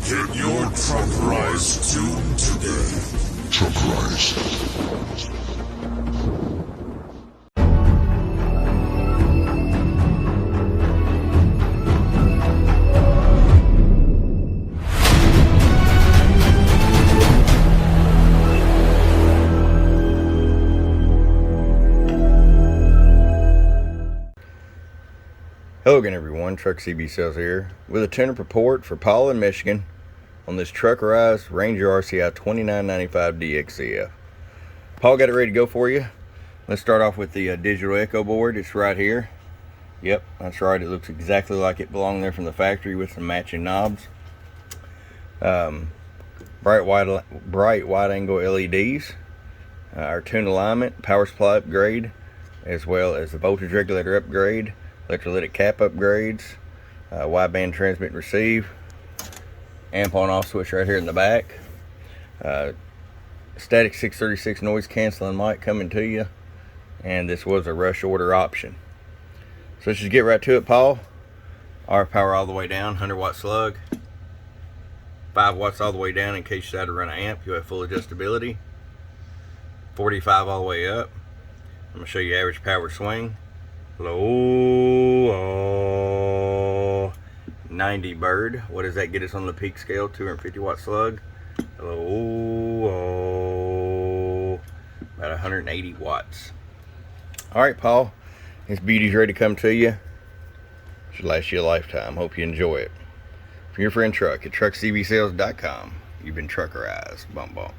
Get your Truckerized tune today. Truckerized. Hello again everyone, Truck CB Sales here with a tune-up report for Paul in Michigan on this Truckerized Ranger RCI-2995DX. Paul got it ready to go for you. Let's start off with the digital echo board. It's right here. Yep, that's right. It looks exactly like it belonged there from the factory with some matching knobs. Bright wide angle LEDs. Our tune alignment, power supply upgrade, as well as the voltage regulator upgrade, electrolytic cap upgrades, wideband transmit and receive, amp on off switch right here in the back, static 636 noise canceling mic coming to you, and this was a rush order option. So let's just get right to it, Paul. RF power all the way down, 100 watt slug, 5 watts all the way down in case you decide to run an amp. You have full adjustability, 45 all the way up. I'm going to show you average power swing. Low 90 bird. What does that get us on the peak scale? 250 watt slug. Low about 180 watts. Alright, Paul, this beauty's ready to come to you. Should last you a lifetime. Hope you enjoy it. From your friend Truck at truckcbsales.com. You've been truckerized. Bump bump.